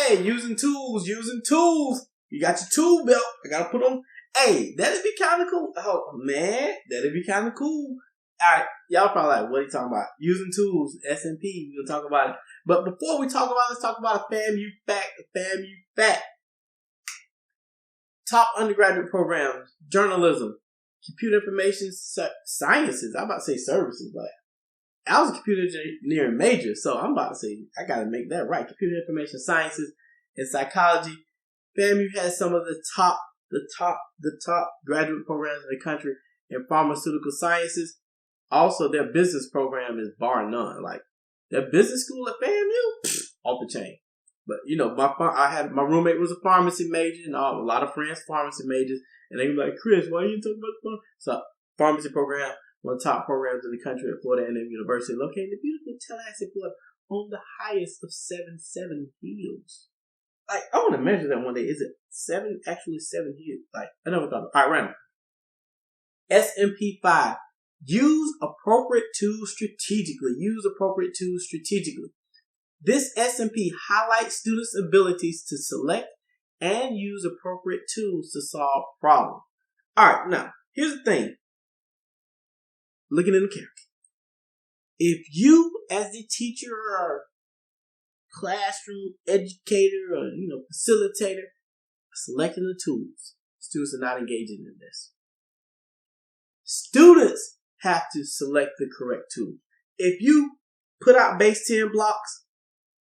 Hey, using tools. You got your tool belt. I gotta put on. Hey, that'd be kind of cool. Oh man, that'd be kind of cool. All right, y'all probably like, what are you talking about? Using tools, S&P. We're gonna talk about it. But before we talk about it, let's talk about a FAMU fact. Top undergraduate programs: journalism, computer information sciences. I'm about to say services, but I was a computer engineering major, so I'm about to say I gotta make that right. Computer information sciences and psychology. FAMU has some of the top graduate programs in the country in pharmaceutical sciences. Also, their business program is bar none. Like their business school at FAMU, off the chain. But you know, my roommate was a pharmacy major, and a lot of friends pharmacy majors, and they were like, "Chris, why are you talking about the pharmacy?" So, pharmacy program, one of the top programs in the country at Florida A&M University, located in the beautiful Tallahassee, Florida, on the highest of 7 hills. Like, I want to measure that one day. Is it 7? Actually, 7 hills. Like, I never thought of it. All right, random. SMP 5. Use appropriate tools strategically. This SMP highlights students' abilities to select and use appropriate tools to solve problems. All right, now, here's the thing. Looking in the camera. If you, as the teacher or classroom educator or, facilitator, selecting the tools, students are not engaging in this. Students have to select the correct tool. If you put out base 10 blocks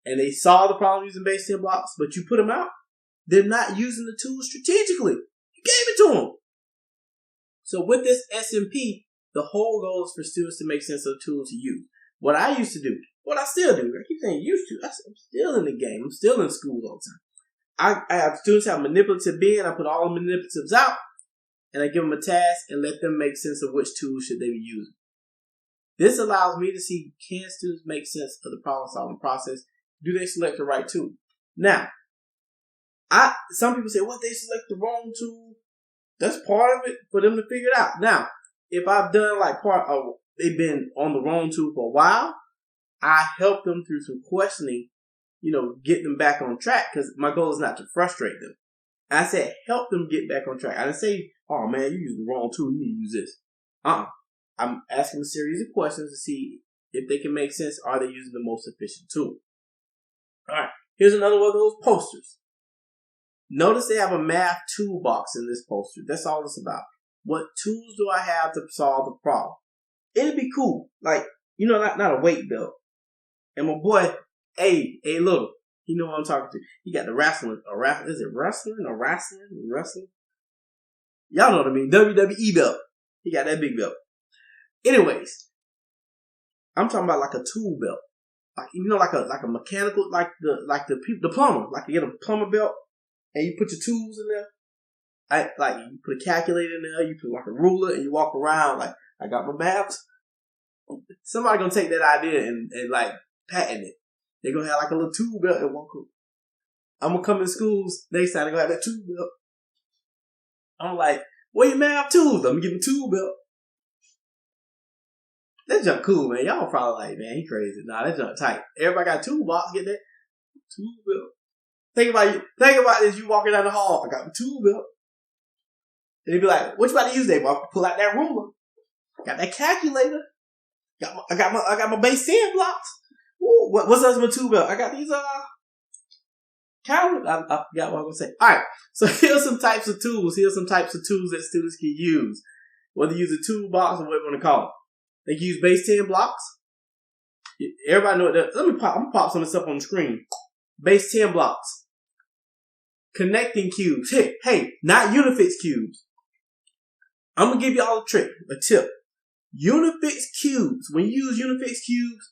and they solve the problem using base 10 blocks, but you put them out, they're not using the tools strategically. You gave it to them. So with this SMP, the whole goal is for students to make sense of the tools to use. What I used to do, what I still do, I keep saying used to, I'm still in the game. I'm still in school all the time. I have students have manipulative being. I put all the manipulatives out, and I give them a task and let them make sense of which tool should they be using. This allows me to see, can students make sense of the problem-solving process? Do they select the right tool? Now, some people say, well, they select the wrong tool. That's part of it for them to figure it out. Now, if I've done they've been on the wrong tool for a while, I help them through some questioning, get them back on track, because my goal is not to frustrate them. I said, help them get back on track. I didn't say, oh man, you used the wrong tool, you need to use this. I'm asking a series of questions to see if they can make sense. Are they using the most efficient tool? All right, here's another one of those posters. Notice they have a math toolbox in this poster. That's all it's about. What tools do I have to solve the problem? It'd be cool. Like, not a weight belt. And my boy, A Little, he know what I'm talking to. He got the wrestling. Is it wrestling or wrestling? Y'all know what I mean. WWE belt. He got that big belt. Anyways, I'm talking about like a tool belt. Like, like a mechanical, like the plumber. Like you get a plumber belt and you put your tools in there. You put a calculator in there, you put like a ruler, and you walk around like, I got my maps. Somebody gonna take that idea and like patent it. They're gonna have like a little tool belt and walk around. I'm gonna come in schools next time, they're gonna have that tool belt. I'm like, where your math tools? I'm gonna give them a tool belt. That junk cool, man. Y'all probably like, man, he crazy. Nah, that junk tight. Everybody got a toolbox, get that tool belt. Think about this, you walking down the hall, I got my tool belt. And they be like, what you about to use that? Pull out that ruler. Got that calculator. I got my base 10 blocks. Ooh, what's else in my tool belt? I got these calendars. I forgot what I was gonna say. Alright, so here's some types of tools. Here's some types of tools that students can use. Whether you use a toolbox or whatever you want to call it. They can use base 10 blocks. Everybody know that. I'm gonna pop some of this up on the screen. Base 10 blocks. Connecting cubes. Hey, not unifix cubes. I'm going to give you all a tip. Unifix cubes. When you use unifix cubes,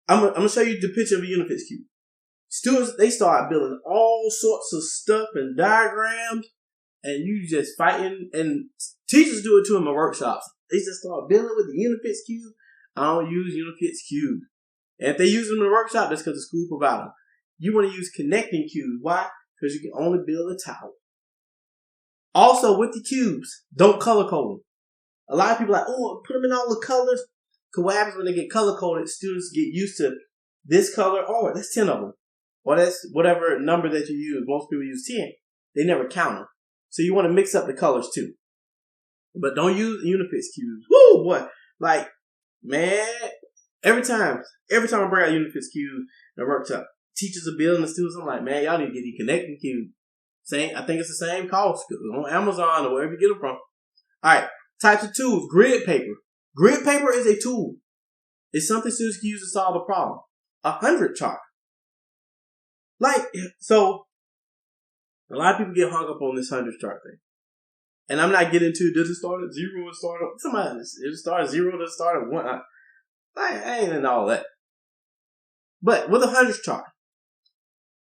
I'm going to show you the picture of a unifix cube. Students, they start building all sorts of stuff and diagrams, and you just fighting, and teachers do it too in my workshops. They just start building with the unifix cube. I don't use unifix cubes. And if they use them in the workshop, that's because the school provides them. You want to use connecting cubes. Why? Because you can only build a tower. Also, with the cubes, don't color code them. A lot of people are like, oh, put them in all the colors. Because what happens when they get color coded, students get used to this color. Oh, that's 10 of them. or that's whatever number that you use. Most people use 10. They never count them. So you want to mix up the colors too. But don't use unifix cubes. Woo, boy. Like, man, every time I bring out unifix cubes in a workshop, teachers are building the students. I'm like, man, y'all need to get these connecting cubes. I think it's the same cost on Amazon or wherever you get them from. All right, types of tools. Grid paper. Grid paper is a tool. It's something students can use to solve a problem. 100 chart. Like, so a lot of people get hung up on this 100 chart thing. And I'm not getting into, does it start at 0 or start at, somebody, it start at 0, does it start at 1? I ain't into all that. But with a 100 chart,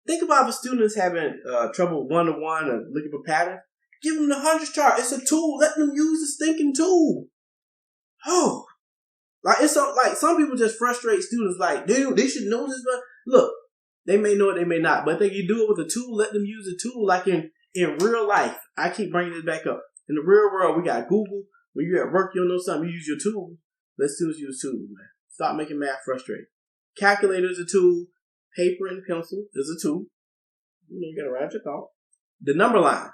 think about if a student is having trouble one-to-one or looking for patterns. Give them the 100 chart. It's a tool. Let them use the stinking tool. Oh. Like, it's like some people just frustrate students like, they should know this. But look, they may know it, they may not. But if they can do it with a tool, let them use the tool. Like in real life, I keep bringing this back up. In the real world, we got Google. When you're at work, you don't know something, you use your tool. Let students use tools, man. Stop making math frustrating. Calculator is a tool. Paper and pencil is a tool. You gotta write your thought. The number line.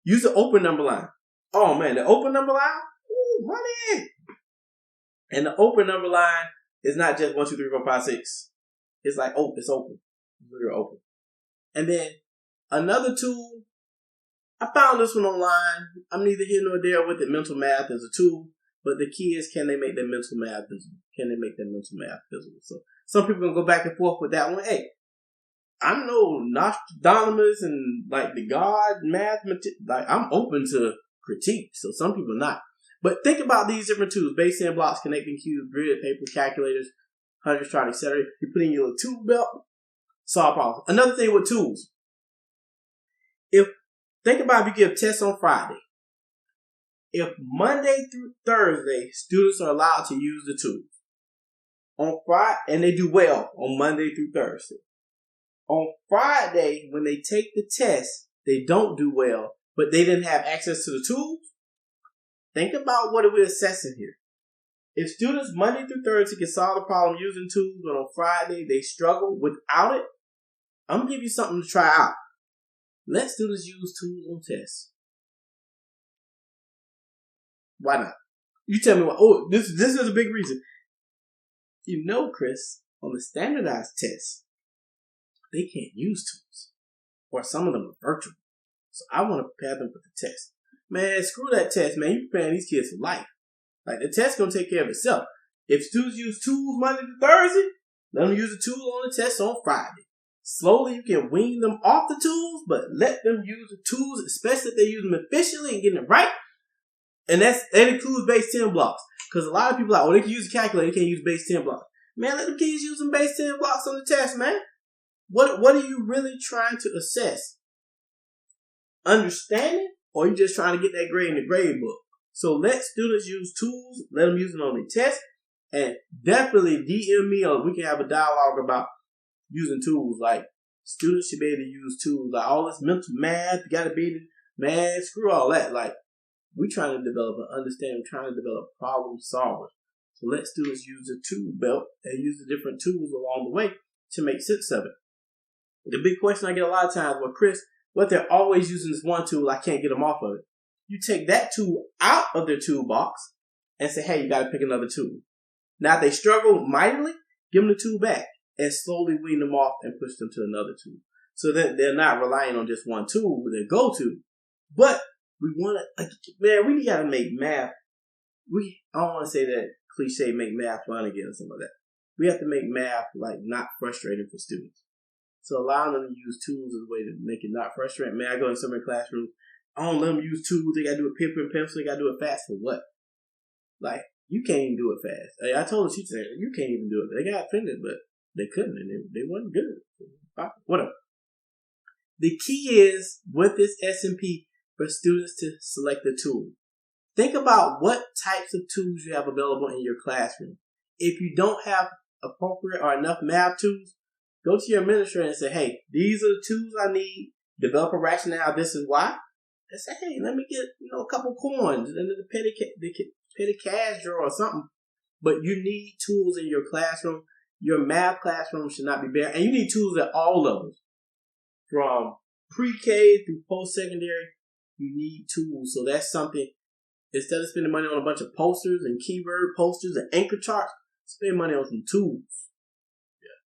Use the open number line. Oh man, the open number line? Ooh, money! And the open number line is not just 1, 2, 3, 4, 5, 6. It's like, oh, it's open. It's literally open. And then another tool, I found this one online. I'm neither here nor there with it. Mental math is a tool. But the key is, can they make their mental math visible? Can they make their mental math visible? So some people can go back and forth with that one. Hey, I'm no Nostradamus and like the God mathematician. Like, I'm open to critique. So some people not. But think about these different tools: base 10 blocks, connecting cubes, grid paper, calculators, 100 chart, etc. You put in your little tool belt, solve problems. Another thing with tools: think about if you give tests on Friday. If Monday through Thursday students are allowed to use the tools on Friday, and they do well on Monday through Thursday. On Friday, when they take the test, they don't do well, but they didn't have access to the tools. Think about what we're assessing here. If students Monday through Thursday can solve the problem using tools, but on Friday they struggle without it, I'm going to give you something to try out. Let students use tools on tests. Why not? You tell me why. Oh, this is a big reason. You know, Chris, on the standardized tests, they can't use tools. Or some of them are virtual. So I want to prepare them for the test. Man, screw that test, man. You're preparing these kids for life. Like, the test's going to take care of itself. If students use tools Monday to Thursday, let them use the tool on the test on Friday. Slowly, you can wean them off the tools, but let them use the tools, especially if they use them efficiently and getting it right. And that includes base 10 blocks. Because a lot of people are like, oh, they can use a calculator, they can't use base 10 blocks. Man, let them kids use some base 10 blocks on the test, man. What are you really trying to assess? Understanding? Or are you just trying to get that grade in the grade book? So let students use tools, let them use them on their test, and definitely DM me or we can have a dialogue about using tools. Like, students should be able to use tools. Like, all this mental math, you gotta be able to, man, screw all that. Like, we're trying to develop an understanding, we're trying to develop problem solvers. So let students use the tool belt and use the different tools along the way to make sense of it. The big question I get a lot of times, well, Chris, what they're always using this one tool, I can't get them off of it. You take that tool out of their toolbox and say, hey, you got to pick another tool. Now, if they struggle mightily, give them the tool back and slowly wean them off and push them to another tool. So that they're not relying on just one tool with their go-to. But we want to, man, we got to make math. I don't want to say that cliche, make math fun again or something like that. We have to make math like not frustrating for students. So allowing them to use tools is a way to make it not frustrating. Man, I go in some classrooms, I don't let them use tools. They got to do it paper and pencil. They got to do it fast for what? Like, you can't even do it fast. I told the teacher, you can't even do it. They got offended, but they couldn't, and they wasn't good. Whatever. The key is, with this S&P, for students to select the tool. Think about what types of tools you have available in your classroom. If you don't have appropriate or enough math tools, go to your administrator and say, hey, these are the tools I need. Develop a rationale. This is why. And say, hey, let me get a couple coins and the petty cash drawer or something. But you need tools in your classroom. Your math classroom should not be bare. And you need tools at all levels. From pre-K through post-secondary, you need tools. So that's something, instead of spending money on a bunch of posters and keyword posters and anchor charts, spend money on some tools. Yeah.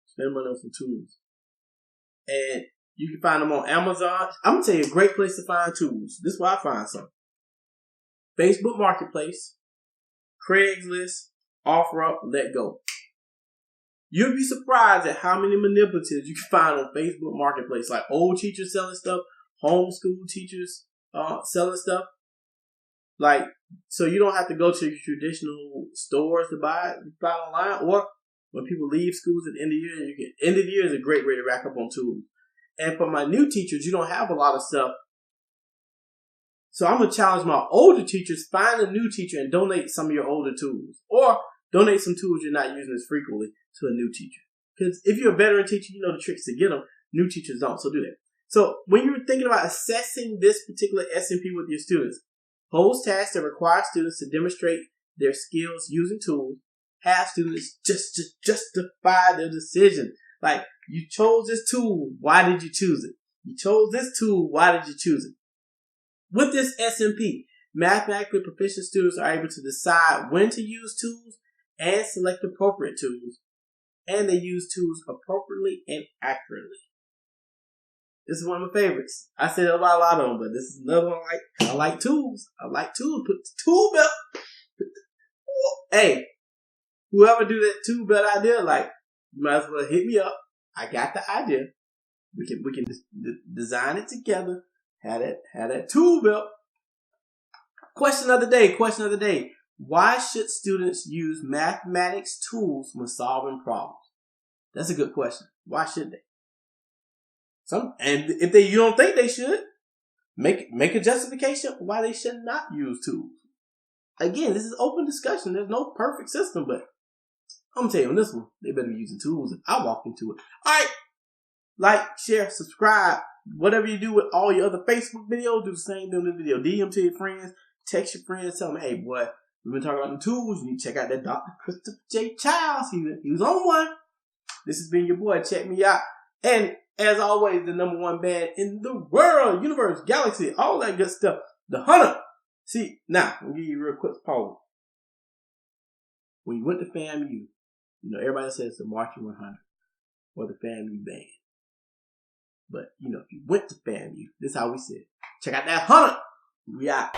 Spend money on some tools. And you can find them on Amazon. I'm going to tell you a great place to find tools. This is where I find some. Facebook Marketplace, Craigslist, OfferUp, Let Go. You'll be surprised at how many manipulatives you can find on Facebook Marketplace. Like old teachers selling stuff, homeschool teachers selling stuff. Like, so you don't have to go to your traditional stores to buy it. You buy it online. Or when people leave schools at the end of the year, end of the year is a great way to rack up on tools. And for my new teachers, you don't have a lot of stuff. So I'm going to challenge my older teachers, find a new teacher and donate some of your older tools. Or donate some tools you're not using as frequently to a new teacher. Because if you're a veteran teacher, you know the tricks to get them. New teachers don't, so do that. So when you're thinking about assessing this particular SMP with your students, pose tasks that require students to demonstrate their skills using tools. Have students just justify their decision. Like, you chose this tool, why did you choose it? You chose this tool, why did you choose it? With this SMP, mathematically proficient students are able to decide when to use tools and select appropriate tools, and they use tools appropriately and accurately. This is one of my favorites. I said about a lot of them, but this is another one I like tools. I like tools. Put the tool belt. Hey, whoever do that tool belt idea, like, you might as well hit me up. I got the idea. We can design it together. Have that tool belt. Question of the day. Why should students use mathematics tools when solving problems? That's a good question. Why should they? And if you don't think they should, make a justification why they should not use tools. Again, this is open discussion. There's no perfect system, but I'm gonna tell you on this one, they better be using tools if I walk into it. Alright. Like, share, subscribe. Whatever you do with all your other Facebook videos, do the same thing in this video. DM to your friends, text your friends, tell them, hey boy, we've been talking about the tools. You need to check out that Dr. Christopher J. Childs. He was on one. This has been your boy. Check me out. And as always, the number one band in the world, universe, galaxy, all that good stuff. The Hunter. See, now, I'm going to give you a real quick pause. When you went to FAMU, everybody says the Marching 100 or the FAMU band. But, if you went to FAMU, this is how we said. Check out that Hunter. We out.